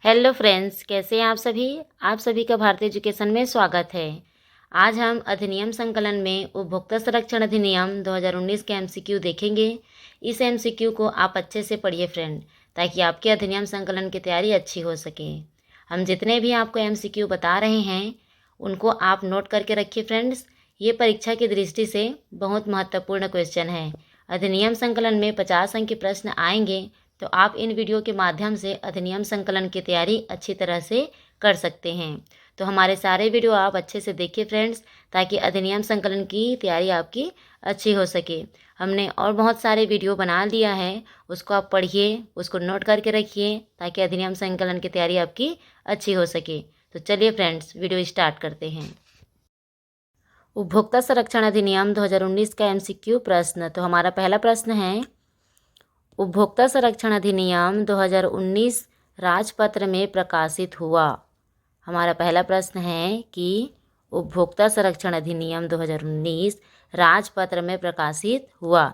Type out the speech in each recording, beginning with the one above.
Hello friends, कैसे हैं आप सभी का भारतीय एजुकेशन में स्वागत है। आज हम अधिनियम संकलन में उपभोक्ता संरक्षण अधिनियम 2019 के एमसीक्यू देखेंगे। इस एमसीक्यू को आप अच्छे से पढ़िए फ्रेंड, ताकि आपके अधिनियम संकलन की तैयारी अच्छी हो सके। हम जितने भी आपको एमसीक्यू बता रहे हैं उनको आप नोट करके रखिए फ्रेंड्स। ये परीक्षा की दृष्टि से बहुत महत्वपूर्ण क्वेश्चन है। अधिनियम संकलन में 50 अंक के प्रश्न आएंगे, तो आप इन वीडियो के माध्यम से अधिनियम संकलन की तैयारी अच्छी तरह से कर सकते हैं। तो हमारे सारे वीडियो आप अच्छे से देखिए फ्रेंड्स, ताकि अधिनियम संकलन की तैयारी आपकी अच्छी हो सके। हमने और बहुत सारे वीडियो बना दिया है, उसको आप पढ़िए, उसको नोट करके रखिए, ताकि अधिनियम संकलन की तैयारी आपकी अच्छी हो सके। तो चलिए फ्रेंड्स, वीडियो स्टार्ट करते हैं। उपभोक्ता संरक्षण अधिनियम 2019 का एमसीक्यू प्रश्न। तो हमारा पहला प्रश्न है, उपभोक्ता संरक्षण अधिनियम 2019 राजपत्र में प्रकाशित हुआ। हमारा पहला प्रश्न है कि उपभोक्ता संरक्षण अधिनियम 2019 राजपत्र में प्रकाशित हुआ।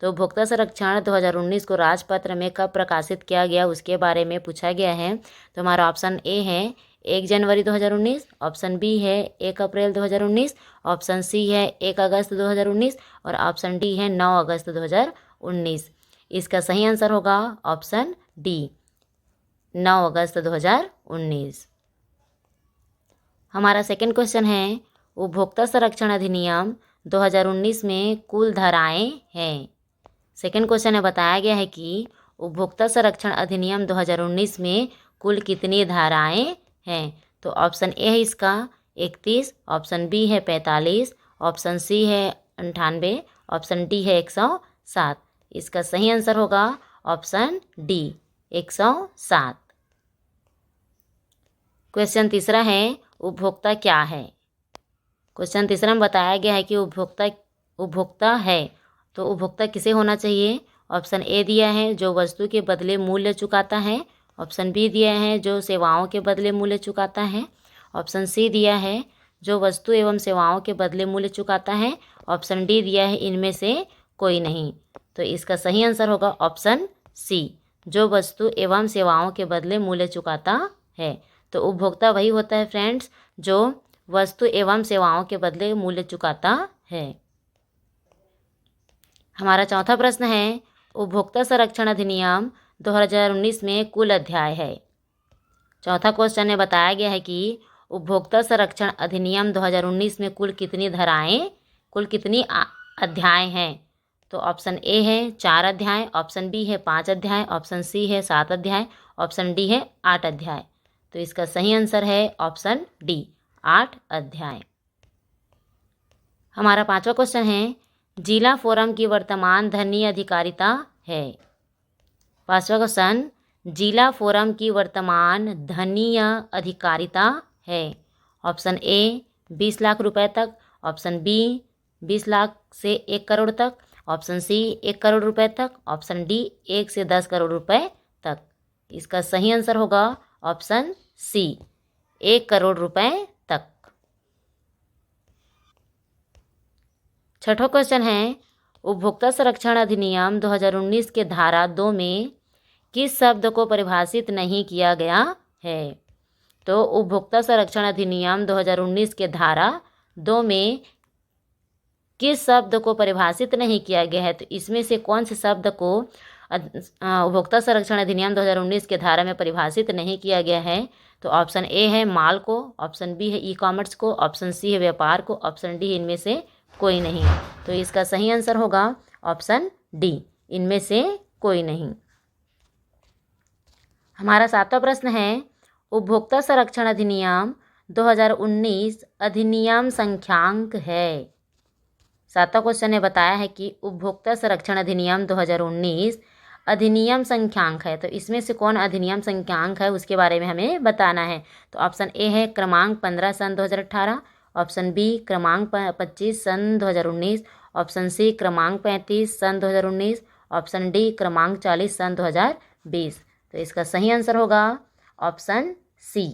तो उपभोक्ता संरक्षण 2019 को राजपत्र में कब प्रकाशित किया गया उसके बारे में पूछा गया है। तो हमारा ऑप्शन ए है 1 जनवरी 2019, ऑप्शन बी है 1 अप्रैल 2019, ऑप्शन सी है 1 अगस्त 2019 और ऑप्शन डी है 9 अगस्त 2019। इसका सही आंसर होगा ऑप्शन डी, 9 अगस्त 2019। हमारा सेकंड क्वेश्चन है, उपभोक्ता संरक्षण अधिनियम 2019 में कुल धाराएं हैं। सेकंड क्वेश्चन में बताया गया है कि उपभोक्ता संरक्षण अधिनियम 2019 में कुल कितनी धाराएं हैं। तो ऑप्शन ए है इसका 31, ऑप्शन बी है 45, ऑप्शन सी है 98, ऑप्शन डी है 107। इसका सही आंसर होगा ऑप्शन डी, 107। क्वेश्चन तीसरा है, उपभोक्ता क्या है। क्वेश्चन तीसरा में बताया गया है कि उपभोक्ता है, तो उपभोक्ता किसे होना चाहिए। ऑप्शन ए दिया है जो वस्तु के बदले मूल्य चुकाता है, ऑप्शन बी दिया है जो सेवाओं के बदले मूल्य चुकाता है, ऑप्शन सी दिया है जो वस्तु एवं सेवाओं के बदले मूल्य चुकाता है, ऑप्शन डी दिया है इनमें से कोई नहीं। तो इसका सही आंसर होगा ऑप्शन सी, जो वस्तु एवं सेवाओं के बदले मूल्य चुकाता है। तो उपभोक्ता वही होता है फ्रेंड्स जो वस्तु एवं सेवाओं के बदले मूल्य चुकाता है। हमारा चौथा प्रश्न है, उपभोक्ता संरक्षण अधिनियम 2019 में कुल अध्याय है। चौथा क्वेश्चन में बताया गया है कि उपभोक्ता संरक्षण अधिनियम 2019 में कुल कितनी धाराएं, कुल कितनी अध्याय हैं। तो ऑप्शन ए है 4 अध्याय, ऑप्शन बी है 5 अध्याय, ऑप्शन सी है 7 अध्याय, ऑप्शन डी है 8 अध्याय। तो इसका सही आंसर है ऑप्शन डी, 8 अध्याय। हमारा पांचवा क्वेश्चन है, जिला फोरम की वर्तमान धन्य अधिकारिता है। पांचवा क्वेश्चन, जिला फोरम की वर्तमान धन्य अधिकारिता है। ऑप्शन ए 20 लाख रुपए तक, ऑप्शन बी 20 लाख से 1 करोड़ तक, ऑप्शन सी 1 करोड़ रुपए तक, ऑप्शन डी 1 से 10 करोड़ रुपए तक। इसका सही आंसर होगा ऑप्शन सी, 1 करोड़ रुपए तक। छठवां क्वेश्चन है, उपभोक्ता संरक्षण अधिनियम 2019 के धारा 2 में किस शब्द को परिभाषित नहीं किया गया है। तो उपभोक्ता संरक्षण अधिनियम 2019 के धारा 2 में किस शब्द को परिभाषित नहीं किया गया है। तो इसमें से कौन से शब्द को उपभोक्ता संरक्षण अधिनियम 2019 के धारा में परिभाषित नहीं किया गया है। तो ऑप्शन ए है माल को, ऑप्शन बी है ई कॉमर्स को, ऑप्शन सी है व्यापार को, ऑप्शन डी इनमें से कोई नहीं। तो इसका सही आंसर होगा ऑप्शन डी, इनमें से कोई नहीं। हमारा सातवां प्रश्न है, उपभोक्ता संरक्षण अधिनियम 2019 अधिनियम संख्यांक है। सातवां क्वेश्चन ने बताया है कि उपभोक्ता संरक्षण अधिनियम 2019 अधिनियम संख्यांक है। तो इसमें से कौन अधिनियम संख्यांक है उसके बारे में हमें बताना है। तो ऑप्शन ए है क्रमांक 15 सन 2018, ऑप्शन बी क्रमांक 25 सन 2019, ऑप्शन सी क्रमांक 35 सन 2019, ऑप्शन डी क्रमांक 40 सन 2020। तो इसका सही आंसर होगा ऑप्शन सी,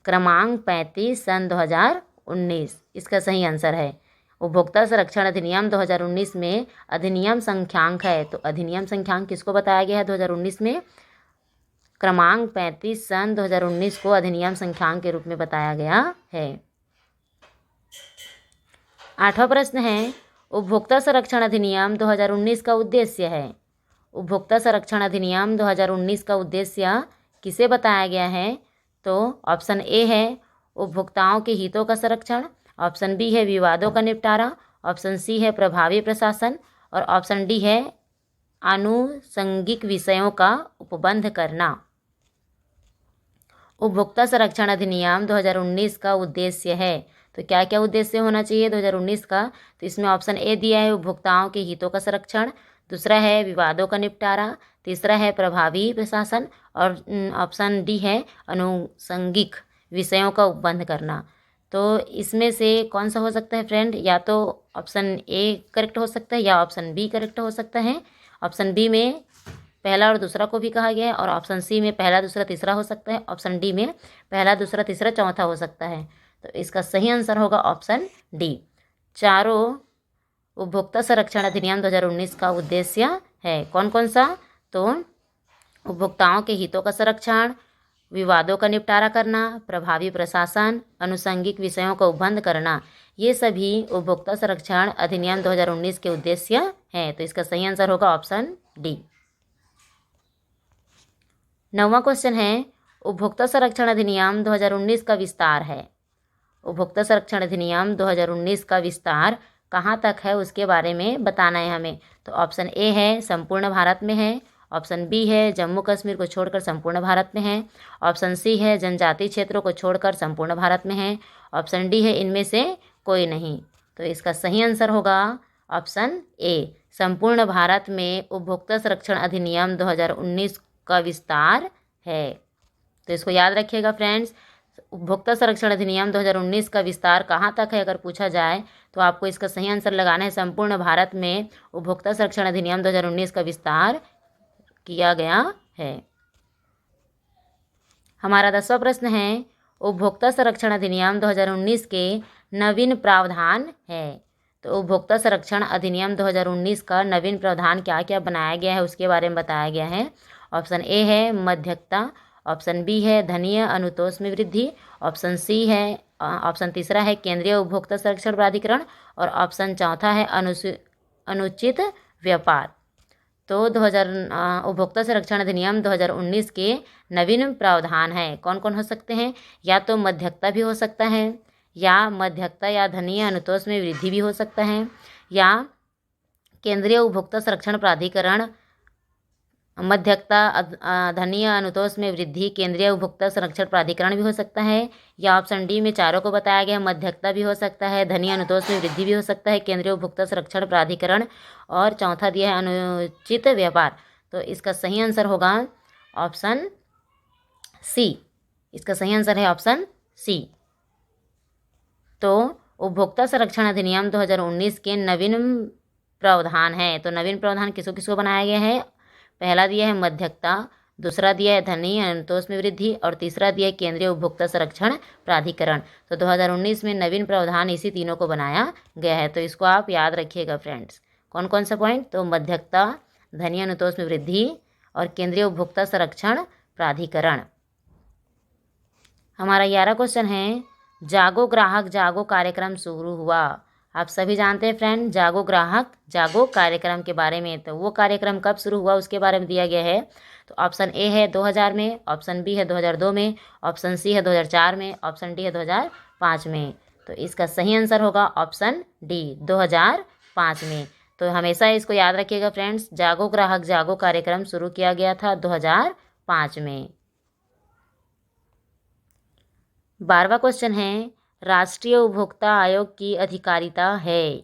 क्रमांक 35 सन 2019। इसका सही आंसर है। उपभोक्ता संरक्षण अधिनियम 2019 में अधिनियम संख्यांक है। तो अधिनियम संख्यांक किसको बताया गया है 2019 में, क्रमांक 35 सन 2019 को अधिनियम संख्यांक के रूप में बताया गया है। 8वां प्रश्न है, उपभोक्ता संरक्षण अधिनियम 2019 का उद्देश्य है। उपभोक्ता संरक्षण अधिनियम 2019 का उद्देश्य किसे बताया गया है? तो ऑप्शन ए है उपभोक्ताओं के हितों का संरक्षण, ऑप्शन बी है विवादों का निपटारा, ऑप्शन सी है प्रभावी प्रशासन और ऑप्शन डी है आनुषंगिक विषयों का उपबंध करना। उपभोक्ता संरक्षण अधिनियम 2019 का उद्देश्य है, तो क्या क्या उद्देश्य होना चाहिए 2019 का? तो इसमें ऑप्शन ए दिया है उपभोक्ताओं के हितों का संरक्षण, दूसरा है विवादों का निपटारा, तीसरा है प्रभावी प्रशासन और ऑप्शन डी है आनुषंगिक विषयों का उपबंध करना। तो इसमें से कौन सा हो सकता है फ्रेंड? या तो ऑप्शन ए करेक्ट हो सकता है या ऑप्शन बी करेक्ट हो सकता है। ऑप्शन बी में पहला और दूसरा को भी कहा गया है और ऑप्शन सी में पहला दूसरा तीसरा हो सकता है, ऑप्शन डी में पहला दूसरा तीसरा चौथा हो सकता है। तो इसका सही आंसर होगा ऑप्शन डी। चारों उपभोक्ता संरक्षण अधिनियम 2019 का उद्देश्य है। कौन कौन सा? तो उपभोक्ताओं के हितों का संरक्षण, विवादों का निपटारा करना, प्रभावी प्रशासन, आनुषंगिक विषयों का उपबंध करना, ये सभी उपभोक्ता संरक्षण अधिनियम 2019 के उद्देश्य हैं। तो इसका सही आंसर होगा ऑप्शन डी। 9वां क्वेश्चन है, उपभोक्ता संरक्षण अधिनियम 2019 का विस्तार है। उपभोक्ता संरक्षण अधिनियम 2019 का विस्तार कहाँ तक है उसके बारे में बताना है हमें। तो ऑप्शन ए है संपूर्ण भारत में है, ऑप्शन बी है जम्मू कश्मीर को छोड़कर संपूर्ण भारत में है, ऑप्शन सी है जनजातीय क्षेत्रों को छोड़कर संपूर्ण भारत में है, ऑप्शन डी है इनमें से कोई नहीं। तो इसका सही आंसर होगा ऑप्शन ए, संपूर्ण भारत में उपभोक्ता संरक्षण अधिनियम 2019 का विस्तार है। तो इसको याद रखिएगा फ्रेंड्स, उपभोक्ता संरक्षण अधिनियम 2019 का विस्तार कहाँ तक है अगर पूछा जाए तो आपको इसका सही आंसर लगाना है संपूर्ण भारत में उपभोक्ता संरक्षण अधिनियम 2019 का विस्तार किया गया है। हमारा 10वां प्रश्न है, उपभोक्ता संरक्षण अधिनियम 2019 के नवीन प्रावधान है। तो उपभोक्ता संरक्षण अधिनियम 2019 का नवीन प्रावधान क्या क्या बनाया गया है उसके बारे में बताया गया है। ऑप्शन ए है मध्यस्थता, ऑप्शन बी है धनीय अनुतोष में वृद्धि, ऑप्शन सी है ऑप्शन तीसरा है केंद्रीय उपभोक्ता संरक्षण प्राधिकरण और ऑप्शन चौथा है अनुचित व्यापार। तो उपभोक्ता संरक्षण अधिनियम 2019 के नवीन प्रावधान है कौन कौन हो सकते हैं? या तो मध्यस्थता भी हो सकता है, या मध्यस्थता या धनीय अनुतोष में वृद्धि भी हो सकता है, या केंद्रीय उपभोक्ता संरक्षण प्राधिकरण मध्यस्थता धनीय अनुतोष में वृद्धि केंद्रीय उपभोक्ता संरक्षण प्राधिकरण भी हो सकता है, या ऑप्शन डी में चारों को बताया गया मध्यस्थता भी हो सकता है, धनीय अनुतोष में वृद्धि भी हो सकता है, केंद्रीय उपभोक्ता संरक्षण प्राधिकरण और चौथा दिया है अनुचित व्यापार। तो इसका सही आंसर होगा ऑप्शन सी। इसका सही आंसर है ऑप्शन सी। तो उपभोक्ता संरक्षण अधिनियम 2019 के नवीन प्रावधान है। तो नवीन प्रावधान किसको किसको बनाया गया है? पहला दिया है मध्यस्थता, दूसरा दिया है धनीय अनुतोष में वृद्धि और तीसरा दिया है केंद्रीय उपभोक्ता संरक्षण प्राधिकरण। तो 2019 में नवीन प्रावधान इसी तीनों को बनाया गया है। तो इसको आप याद रखिएगा फ्रेंड्स। कौन कौन सा पॉइंट? तो मध्यस्थता, धनीय अनुतोष में वृद्धि और केंद्रीय उपभोक्ता संरक्षण प्राधिकरण। हमारा 11वां क्वेश्चन है, जागो ग्राहक जागो कार्यक्रम शुरू हुआ। आप सभी जानते हैं फ्रेंड जागो ग्राहक जागो कार्यक्रम के बारे में। तो वो कार्यक्रम कब शुरू हुआ उसके बारे में दिया गया है। तो ऑप्शन ए है 2000 में, ऑप्शन बी है 2002 में, ऑप्शन सी है 2004 में, ऑप्शन डी है 2005 में। तो इसका सही आंसर होगा ऑप्शन डी 2005 में। तो हमेशा इसको याद रखिएगा फ्रेंड्स, जागो ग्राहक जागो कार्यक्रम शुरू किया गया था 2005 में। 12वां क्वेश्चन है, राष्ट्रीय उपभोक्ता आयोग की अधिकारिता है।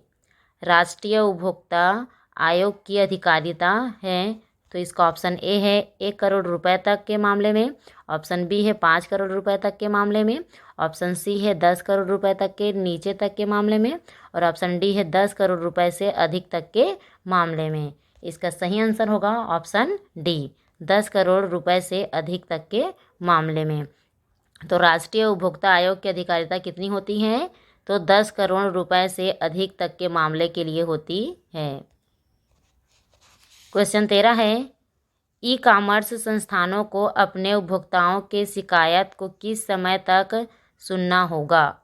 राष्ट्रीय उपभोक्ता आयोग की अधिकारिता है। तो इसका ऑप्शन ए है 1 करोड़ रुपए तक के मामले में, ऑप्शन बी है 5 करोड़ रुपए तक के मामले में, ऑप्शन सी है 10 करोड़ रुपए तक के नीचे तक के मामले में और ऑप्शन डी है 10 करोड़ रुपए से अधिक तक के मामले में। इसका सही आंसर होगा ऑप्शन डी 10 करोड़ रुपए से अधिक तक के मामले में। तो राष्ट्रीय उपभोक्ता आयोग की अधिकारिता कितनी होती है? तो 10 करोड़ रुपए से अधिक तक के मामले के लिए होती है। क्वेश्चन 13 है, ई कॉमर्स संस्थानों को अपने उपभोक्ताओं के शिकायत को किस समय तक सुनना होगा?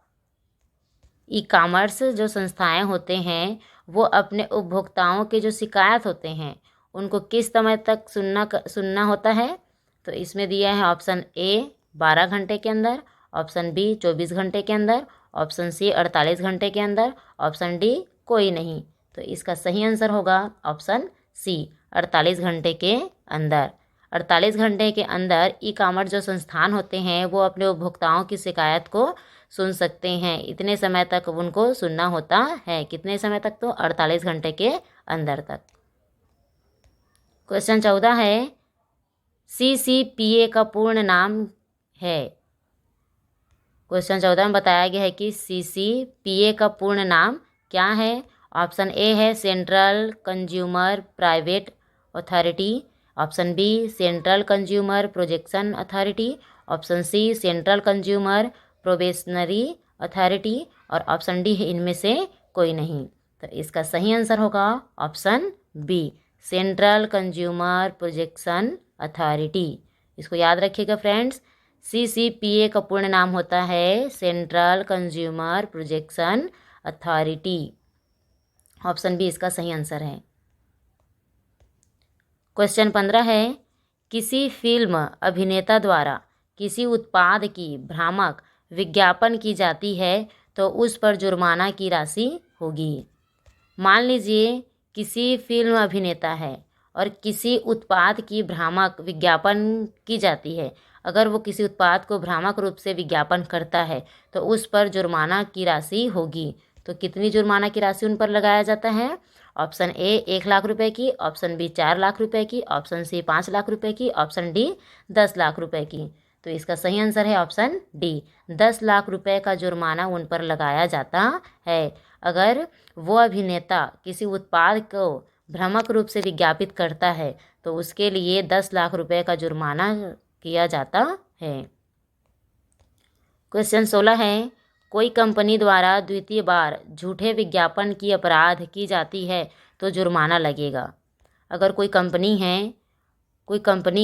ई कॉमर्स जो संस्थाएं होते हैं वो अपने उपभोक्ताओं के जो शिकायत होते हैं उनको किस समय तक सुनना होता है? तो इसमें दिया है ऑप्शन ए 12 घंटे के अंदर, ऑप्शन बी 24 घंटे के अंदर, ऑप्शन सी 48 घंटे के अंदर, ऑप्शन डी कोई नहीं। तो इसका सही आंसर होगा ऑप्शन सी 48 घंटे के अंदर। 48 घंटे के अंदर ई कॉमर्स जो संस्थान होते हैं वो अपने उपभोक्ताओं की शिकायत को सुन सकते हैं। इतने समय तक उनको सुनना होता है। कितने समय तक? तो 48 घंटे के अंदर तक। क्वेश्चन 14 है, CCPA का पूर्ण नाम है। क्वेश्चन 14 में बताया गया है कि CCPA का पूर्ण नाम क्या है? ऑप्शन ए है central consumer private authority, option B central consumer protection authority, option C central consumer probationary authority और ऑप्शन डी है इनमें से कोई नहीं। तो इसका सही आंसर होगा option B central consumer protection authority. इसको याद रखिएगा फ्रेंड्स, CCPA का पूर्ण नाम होता है central consumer protection authority. Option B इसका सही आंसर है। क्वेश्चन 15 है, किसी फिल्म अभिनेता द्वारा किसी उत्पाद की भ्रामक विज्ञापन की जाती है तो उस पर जुर्माना की राशि होगी। मान लीजिए किसी फिल्म अभिनेता है और किसी उत्पाद की भ्रामक विज्ञापन की जाती है। अगर वो किसी उत्पाद को भ्रामक रूप से विज्ञापन करता है तो उस पर जुर्माना की राशि होगी। तो कितनी जुर्माना की राशि उन पर लगाया जाता है? ऑप्शन ए 1 लाख रुपए की, ऑप्शन बी 4 लाख रुपए की, ऑप्शन सी 5 लाख रुपए की, ऑप्शन डी 10 लाख रुपए की। तो इसका सही आंसर है ऑप्शन डी 10 लाख रुपए का जुर्माना उन पर लगाया जाता है। अगर वो अभिनेता किसी उत्पाद को भ्रामक रूप से विज्ञापित करता है तो उसके लिए 10 लाख रुपए का जुर्माना किया जाता है। क्वेश्चन 16 है, कोई कंपनी द्वारा द्वितीय बार झूठे विज्ञापन की अपराध की जाती है तो जुर्माना लगेगा। अगर कोई कंपनी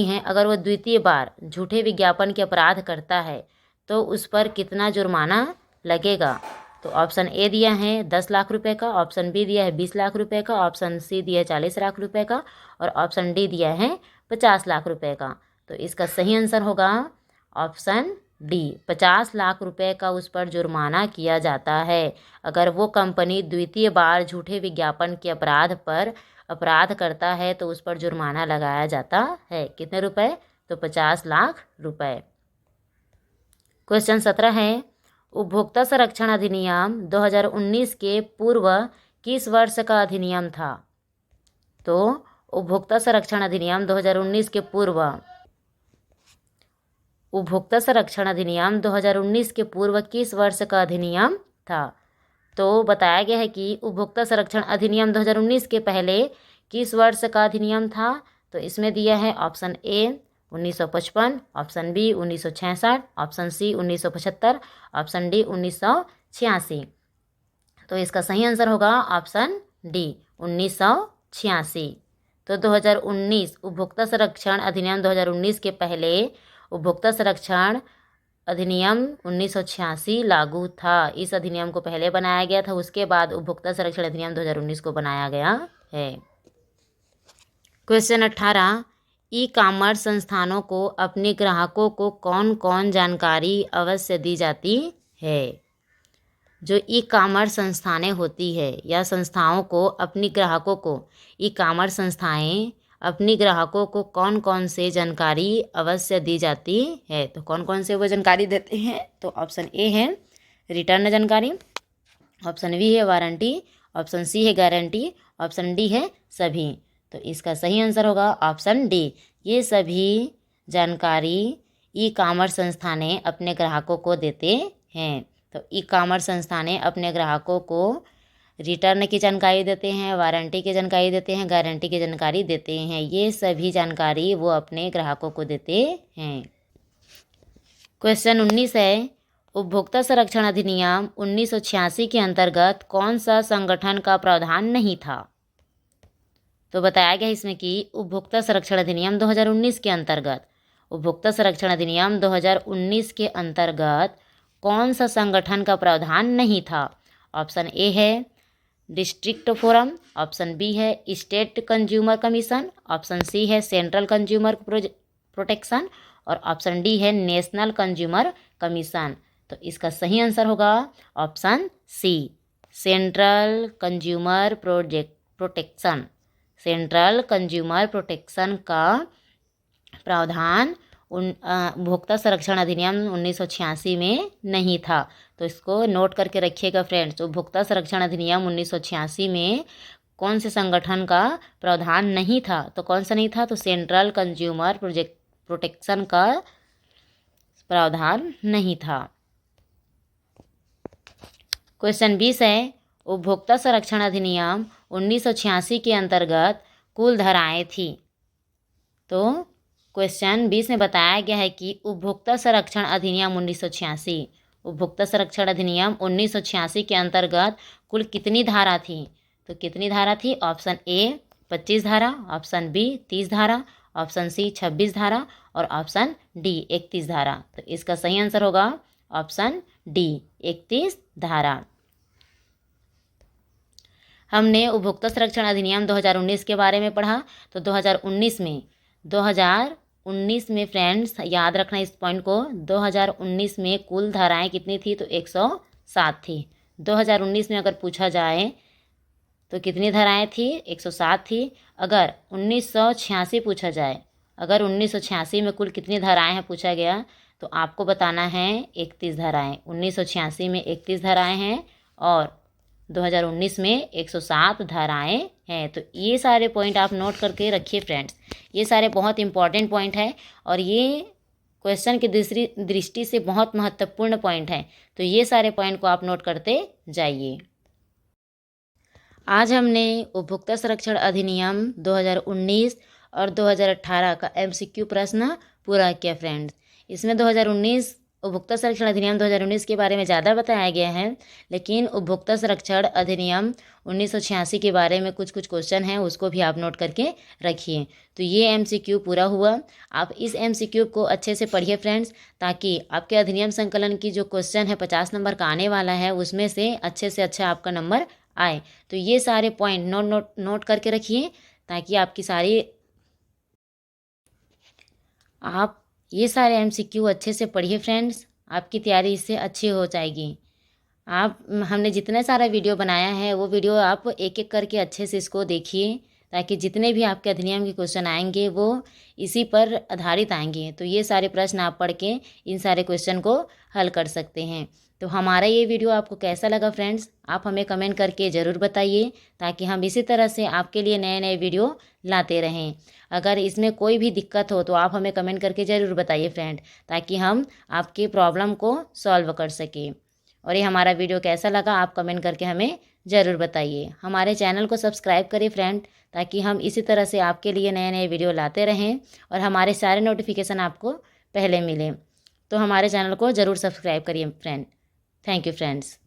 है अगर वो द्वितीय बार झूठे विज्ञापन के अपराध करता है तो उस पर कितना जुर्माना लगेगा? तो ऑप्शन ए दिया है 10 लाख रुपए का, ऑप्शन बी दिया है 20 लाख रुपए का, ऑप्शन सी दिया है 40 लाख रुपए का और ऑप्शन डी दिया है 50 लाख रुपए का। तो इसका सही आंसर होगा ऑप्शन डी 50 लाख रुपए का उस पर जुर्माना किया जाता है। अगर वो कंपनी द्वितीय बार झूठे विज्ञापन के अपराध करता है तो उस पर जुर्माना लगाया जाता है। कितने रुपए? तो 50 लाख रुपए। क्वेश्चन 17 है, उपभोक्ता संरक्षण अधिनियम 2019 के पूर्व किस वर्ष का अधिनियम था? तो उपभोक्ता संरक्षण अधिनियम 2019 के पूर्व किस वर्ष का अधिनियम था? तो बताया गया है कि उपभोक्ता संरक्षण अधिनियम 2019 के पहले किस वर्ष का अधिनियम था? तो इसमें दिया है option A 1955, option B 1966, option C 1975, option D 1986। तो इसका सही आंसर होगा ऑप्शन डी 1986। तो 2019 उपभोक्ता संरक्षण अधिनियम 2019 के पहले उपभोक्ता संरक्षण अधिनियम 1986 लागू था। इस अधिनियम को पहले बनाया गया था, उसके बाद उपभोक्ता संरक्षण अधिनियम 2019 को बनाया गया है। क्वेश्चन 18, ई कॉमर्स संस्थानों को अपने ग्राहकों को कौन कौन जानकारी अवश्य दी जाती है? जो ई कॉमर्स संस्थानें होती है या संस्थाओं को अपनी ग्राहकों को ई कॉमर्स संस्थाएं अपनी ग्राहकों को कौन कौन से जानकारी अवश्य दी जाती है? तो कौन कौन से वो जानकारी देते हैं? तो ऑप्शन ए है रिटर्न जानकारी, ऑप्शन बी है वारंटी, ऑप्शन सी है गारंटी, ऑप्शन डी है सभी। तो इसका सही आंसर होगा ऑप्शन डी, ये सभी जानकारी ई कॉमर्स संस्थानें अपने ग्राहकों को देते हैं। तो ई कॉमर्स संस्थानें अपने ग्राहकों को रिटर्न की जानकारी देते हैं, वारंटी की जानकारी देते हैं, गारंटी की जानकारी देते हैं। ये सभी जानकारी वो अपने ग्राहकों को देते हैं। क्वेश्चन 19 है, उपभोक्ता संरक्षण अधिनियम 1986 के अंतर्गत कौन सा संगठन का प्रावधान नहीं था? तो बताया गया इसमें कि उपभोक्ता संरक्षण अधिनियम 2019 के अंतर्गत, उपभोक्ता संरक्षण अधिनियम 2019 के अंतर्गत कौन सा संगठन का प्रावधान नहीं था। ऑप्शन ए है डिस्ट्रिक्ट फोरम, ऑप्शन बी है state consumer commission, option C है सेंट्रल कंज्यूमर प्रोटेक्शन और ऑप्शन डी है नेशनल कंज्यूमर कमीशन। तो इसका सही आंसर होगा option C, central consumer protection. Central consumer protection का प्रावधान उपभोक्ता संरक्षण अधिनियम 1986 में नहीं था। तो इसको नोट करके रखिएगा फ्रेंड्स, उपभोक्ता संरक्षण अधिनियम 1986 में कौन से संगठन का प्रावधान नहीं था। तो कौन सा नहीं था, तो सेंट्रल कंज्यूमर प्रोटेक्शन का प्रावधान नहीं था। क्वेश्चन 20 है, उपभोक्ता संरक्षण अधिनियम 1986 के अंतर्गत कुल धाराएं थी। तो क्वेश्चन 20 में बताया गया है कि उपभोक्ता संरक्षण अधिनियम 1986, उपभोक्ता संरक्षण अधिनियम 1986 के अंतर्गत कुल कितनी धारा थी। तो कितनी धारा थी, ऑप्शन ए 25 धारा, ऑप्शन बी 30 धारा, ऑप्शन सी 26 धारा और ऑप्शन डी 31 धारा। तो इसका सही आंसर होगा ऑप्शन डी 31 धारा। हमने उपभोक्ता संरक्षण अधिनियम 2019 के बारे में पढ़ा। तो 2019 में फ्रेंड्स याद रखना इस पॉइंट को, 2019 में कुल धाराएं कितनी थी, तो 107 थी। 2019 में अगर पूछा जाए तो कितनी धाराएं थी, 107 थी। अगर 1986 पूछा जाए, अगर 1986 में कुल कितनी धाराएं हैं पूछा गया, तो आपको बताना है 31 धाराएं। 1986 में 31 धाराएं हैं और 2019 में 107 धाराएं हैं। तो ये सारे पॉइंट आप नोट करके रखिए फ्रेंड्स, ये सारे बहुत इंपॉर्टेंट पॉइंट हैं और ये क्वेश्चन की दृष्टि से बहुत महत्वपूर्ण पॉइंट हैं। तो ये सारे पॉइंट को आप नोट करते जाइए। आज हमने उपभोक्ता संरक्षण अधिनियम 2019 और 2018 का MCQ प्रश्न पूरा किया फ्रेंड्स। इसमें 2019 उपभोक्ता संरक्षण अधिनियम 2019 के बारे में ज़्यादा बताया गया है, लेकिन उपभोक्ता संरक्षण अधिनियम 1986 के बारे में कुछ क्वेश्चन हैं, उसको भी आप नोट करके रखिए। तो ये MCQ पूरा हुआ। आप इस MCQ को अच्छे से पढ़िए फ्रेंड्स, ताकि आपके अधिनियम संकलन की जो क्वेश्चन है 50 नंबर का आने वाला है, उसमें से अच्छा आपका नंबर आए। तो ये सारे पॉइंट नोट करके रखिए, ताकि आपकी आप ये सारे MCQ अच्छे से पढ़िए फ्रेंड्स, आपकी तैयारी इससे अच्छी हो जाएगी। हमने जितने सारा वीडियो बनाया है वो वीडियो आप एक एक करके अच्छे से इसको देखिए, ताकि जितने भी आपके अधिनियम के क्वेश्चन आएंगे वो इसी पर आधारित आएंगे। तो ये सारे प्रश्न आप पढ़ के इन सारे क्वेश्चन को हल कर सकते हैं। तो हमारा ये वीडियो आपको कैसा लगा फ्रेंड्स, आप हमें कमेंट करके ज़रूर बताइए, ताकि हम इसी तरह से आपके लिए नए नए वीडियो लाते रहें। अगर इसमें कोई भी दिक्कत हो तो आप हमें कमेंट करके ज़रूर बताइए फ्रेंड, ताकि हम आपकी प्रॉब्लम को सॉल्व कर सकें। और ये हमारा वीडियो कैसा लगा आप कमेंट करके हमें ज़रूर बताइए। हमारे चैनल को सब्सक्राइब करिए फ्रेंड, ताकि हम इसी तरह से आपके लिए नए नए वीडियो लाते रहें और हमारे सारे नोटिफिकेशन आपको पहले मिलें। तो हमारे चैनल को ज़रूर सब्सक्राइब करिए फ्रेंड। Thank you friends.